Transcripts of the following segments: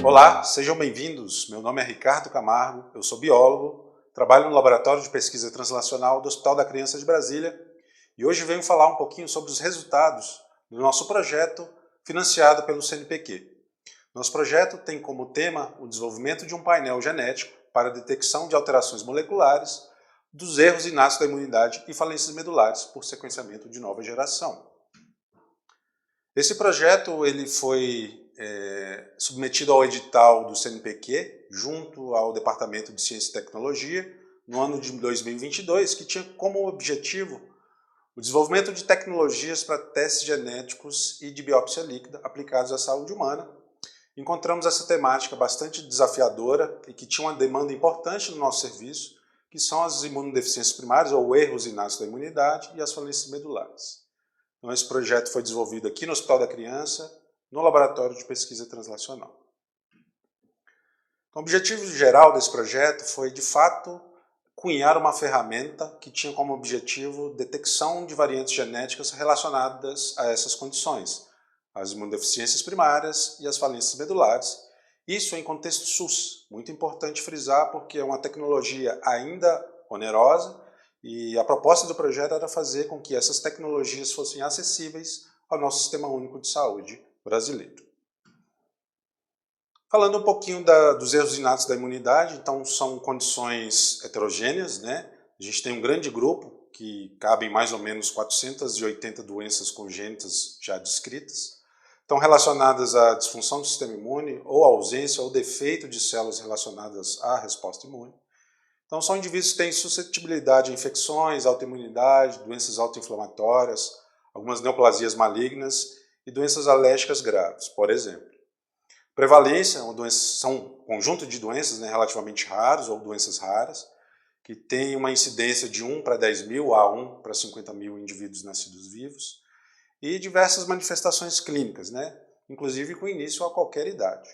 Olá, sejam bem-vindos. Meu nome é Ricardo Camargo, eu sou biólogo, trabalho no Laboratório de Pesquisa Translacional do Hospital da Criança de Brasília e hoje venho falar um pouquinho sobre os resultados do nosso projeto financiado pelo CNPq. Nosso projeto tem como tema o desenvolvimento de um painel genético para a detecção de alterações moleculares dos erros inatos da imunidade e falências medulares por sequenciamento de nova geração. Esse projeto ele foi submetido ao edital do CNPq, junto ao Departamento de Ciência e Tecnologia, no ano de 2022, que tinha como objetivo o desenvolvimento de tecnologias para testes genéticos e de biópsia líquida aplicados à saúde humana. Encontramos essa temática bastante desafiadora e que tinha uma demanda importante no nosso serviço, que são as imunodeficiências primárias ou erros inatos da imunidade e as falências medulares. Então, esse projeto foi desenvolvido aqui no Hospital da Criança, no Laboratório de Pesquisa Translacional. Então, o objetivo geral desse projeto foi, de fato, cunhar uma ferramenta que tinha como objetivo detecção de variantes genéticas relacionadas a essas condições, as imunodeficiências primárias e as falências medulares. Isso em contexto SUS, muito importante frisar porque é uma tecnologia ainda onerosa e a proposta do projeto era fazer com que essas tecnologias fossem acessíveis ao nosso Sistema Único de Saúde brasileiro. Falando um pouquinho dos erros inatos da imunidade, então são condições heterogêneas, né? A gente tem um grande grupo que cabem mais ou menos 480 doenças congênitas já descritas, estão relacionadas à disfunção do sistema imune ou ausência ou defeito de células relacionadas à resposta imune. Então são indivíduos que têm suscetibilidade a infecções, autoimunidade, doenças autoinflamatórias, algumas neoplasias malignas e doenças alérgicas graves, por exemplo. Prevalência são um conjunto de doenças, né, relativamente raros ou doenças raras, que tem uma incidência de 1 para 10 mil a 1 para 50 mil indivíduos nascidos vivos, e diversas manifestações clínicas, né, inclusive com início a qualquer idade.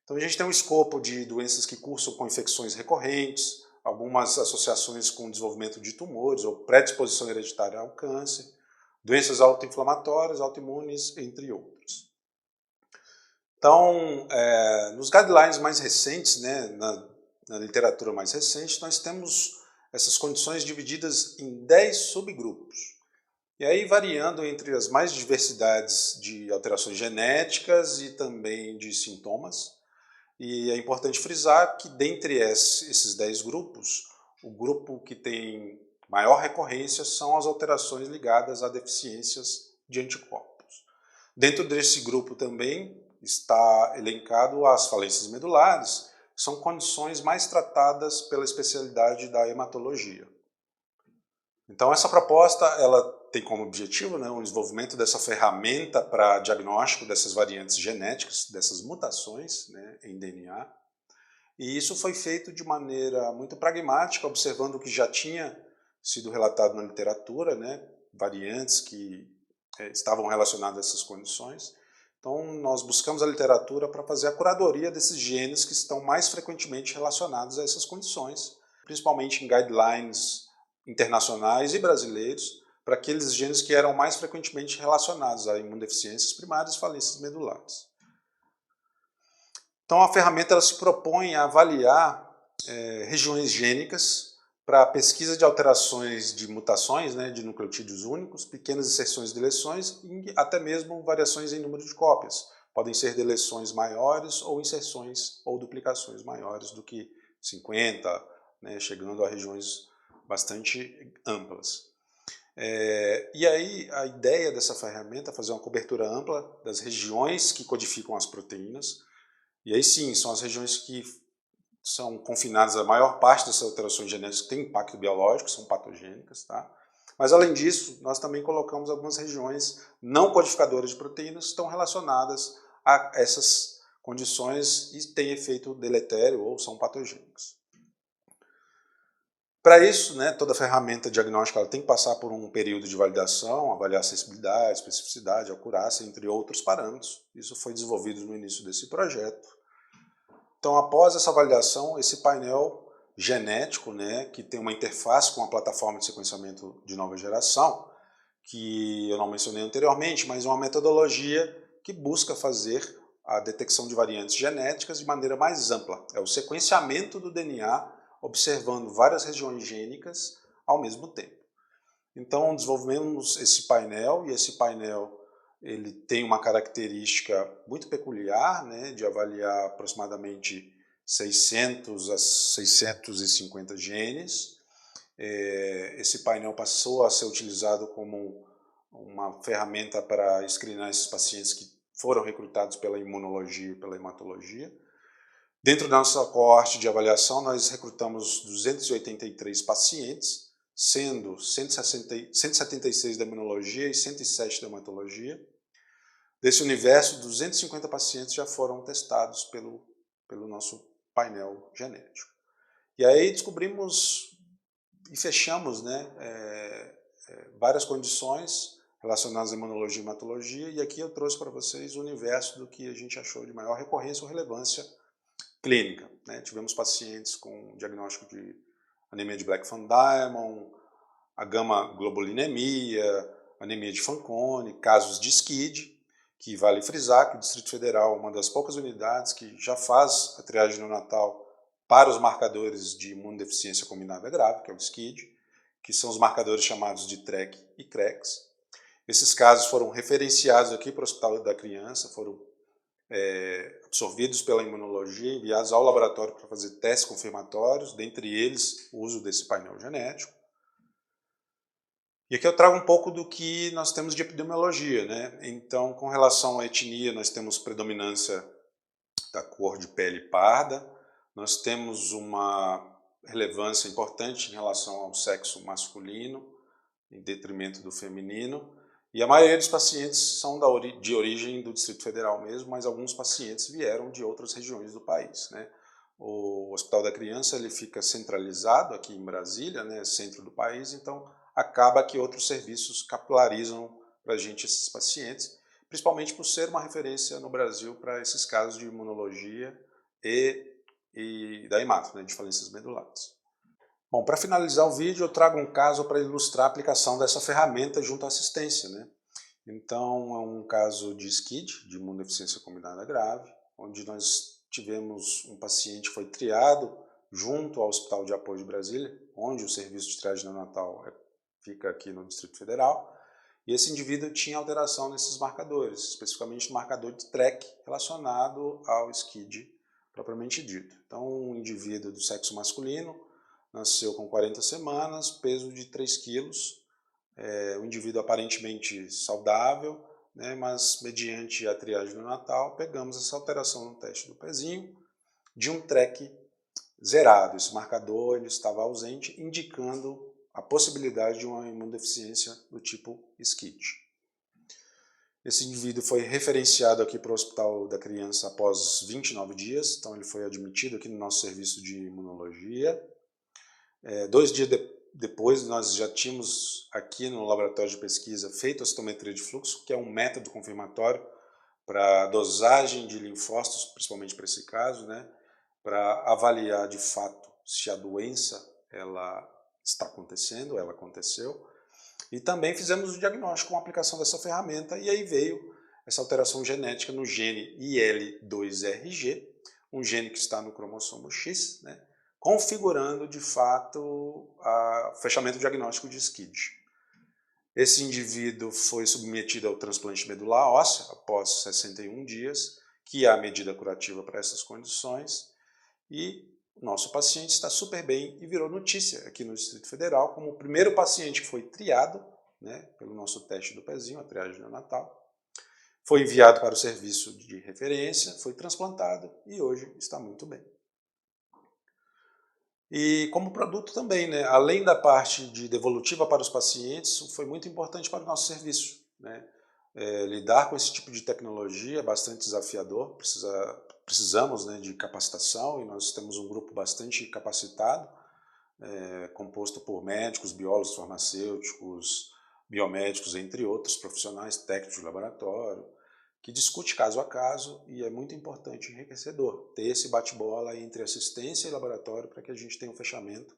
Então a gente tem um escopo de doenças que cursam com infecções recorrentes, algumas associações com desenvolvimento de tumores ou predisposição hereditária ao câncer, doenças autoinflamatórias, autoimunes, entre outros. Então, nos guidelines mais recentes, né, na literatura mais recente, nós temos essas condições divididas em 10 subgrupos. E aí variando entre as mais diversidades de alterações genéticas e também de sintomas. E é importante frisar que dentre esses 10 grupos, o grupo que tem maior recorrência são as alterações ligadas a deficiências de anticorpos. Dentro desse grupo também está elencado as falências medulares, que são condições mais tratadas pela especialidade da hematologia. Então essa proposta ela tem como objetivo, né, o desenvolvimento dessa ferramenta para diagnóstico dessas variantes genéticas, dessas mutações, né, em DNA. E isso foi feito de maneira muito pragmática, observando o que já tinha sido relatado na literatura, né, variantes que estavam relacionadas a essas condições. Então nós buscamos a literatura para fazer a curadoria desses genes que estão mais frequentemente relacionados a essas condições, principalmente em guidelines internacionais e brasileiros, para aqueles genes que eram mais frequentemente relacionados a imunodeficiências primárias e falências medulares. Então a ferramenta ela se propõe a avaliar regiões gênicas para a pesquisa de alterações de mutações, né, de nucleotídeos únicos, pequenas inserções e deleções e até mesmo variações em número de cópias. Podem ser deleções maiores ou inserções ou duplicações maiores do que 50, né, chegando a regiões bastante amplas. E aí a ideia dessa ferramenta é fazer uma cobertura ampla das regiões que codificam as proteínas, e aí sim, são as regiões que são confinadas a maior parte dessas alterações genéticas que têm impacto biológico, são patogênicas, tá? Mas além disso, nós também colocamos algumas regiões não codificadoras de proteínas que estão relacionadas a essas condições e têm efeito deletério ou são patogênicos. Para isso, né, toda ferramenta diagnóstica ela tem que passar por um período de validação, avaliar a sensibilidade, especificidade, acurácia, entre outros parâmetros. Isso foi desenvolvido no início desse projeto. Então, após essa validação, esse painel genético, né, que tem uma interface com a plataforma de sequenciamento de nova geração, que eu não mencionei anteriormente, mas uma metodologia que busca fazer a detecção de variantes genéticas de maneira mais ampla. É o sequenciamento do DNA observando várias regiões gênicas ao mesmo tempo. Então desenvolvemos esse painel, e esse painel ele tem uma característica muito peculiar, né, de avaliar aproximadamente 600 a 650 genes. Esse painel passou a ser utilizado como uma ferramenta para screenar esses pacientes que foram recrutados pela imunologia e pela hematologia. Dentro da nossa coorte de avaliação, nós recrutamos 283 pacientes, sendo 176 da imunologia e 107 da hematologia. Desse universo, 250 pacientes já foram testados pelo nosso painel genético. E aí descobrimos e fechamos, né, várias condições relacionadas à imunologia e hematologia, e aqui eu trouxe para vocês o universo do que a gente achou de maior recorrência ou relevância clínica, né? Tivemos pacientes com diagnóstico de anemia de Black-Van Diamond, a gama-globulinemia, anemia de Fanconi, casos de SCID, que vale frisar que o Distrito Federal é uma das poucas unidades que já faz a triagem neonatal para os marcadores de imunodeficiência combinada grave, que é o SCID, que são os marcadores chamados de TREC e CREX. Esses casos foram referenciados aqui para o Hospital da Criança, foram absorvidos pela imunologia, enviados ao laboratório para fazer testes confirmatórios, dentre eles o uso desse painel genético. E aqui eu trago um pouco do que nós temos de epidemiologia, né? Então, com relação à etnia, nós temos predominância da cor de pele parda, nós temos uma relevância importante em relação ao sexo masculino, em detrimento do feminino, e a maioria dos pacientes são de origem do Distrito Federal mesmo, mas alguns pacientes vieram de outras regiões do país, né? O Hospital da Criança ele fica centralizado aqui em Brasília, né, centro do país, então acaba que outros serviços capilarizam para a gente esses pacientes, principalmente por ser uma referência no Brasil para esses casos de imunologia e da hemato, né, de falências medulares. Bom, para finalizar o vídeo, eu trago um caso para ilustrar a aplicação dessa ferramenta junto à assistência, né? Então, é um caso de SCID, de imunodeficiência combinada grave, onde nós tivemos um paciente que foi triado junto ao Hospital de Apoio de Brasília, onde o serviço de triagem neonatal fica aqui no Distrito Federal, e esse indivíduo tinha alteração nesses marcadores, especificamente no marcador de TREC relacionado ao SCID propriamente dito. Então, um indivíduo do sexo masculino, nasceu com 40 semanas, peso de 3 quilos, um indivíduo aparentemente saudável, né, mas mediante a triagem neonatal, pegamos essa alteração no teste do pezinho de um TREC zerado. Esse marcador ele estava ausente, indicando a possibilidade de uma imunodeficiência do tipo SCID. Esse indivíduo foi referenciado aqui para o Hospital da Criança após 29 dias, então ele foi admitido aqui no nosso serviço de imunologia. 2 dias depois, nós já tínhamos aqui no laboratório de pesquisa feito a citometria de fluxo, que é um método confirmatório para dosagem de linfócitos, principalmente para esse caso, né, para avaliar de fato se a doença ela está acontecendo, ela aconteceu. E também fizemos o diagnóstico com a aplicação dessa ferramenta, e aí veio essa alteração genética no gene IL2RG, um gene que está no cromossomo X, né, configurando de fato o fechamento diagnóstico de SCID. Esse indivíduo foi submetido ao transplante medular óssea após 61 dias, que é a medida curativa para essas condições, e o nosso paciente está super bem e virou notícia aqui no Distrito Federal como o primeiro paciente que foi triado, né, pelo nosso teste do pezinho, a triagem neonatal, foi enviado para o serviço de referência, foi transplantado e hoje está muito bem. E como produto também, né, além da parte de devolutiva para os pacientes, foi muito importante para o nosso serviço, né? Lidar com esse tipo de tecnologia é bastante desafiador, precisamos, né, de capacitação, e nós temos um grupo bastante capacitado, composto por médicos, biólogos, farmacêuticos, biomédicos, entre outros profissionais técnicos de laboratório, que discute caso a caso, e é muito importante e enriquecedor ter esse bate-bola entre assistência e laboratório para que a gente tenha um fechamento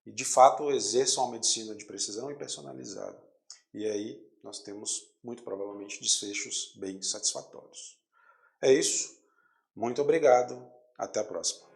e de fato exerçam uma medicina de precisão e personalizada. E aí nós temos muito provavelmente desfechos bem satisfatórios. É isso. Muito obrigado. Até a próxima.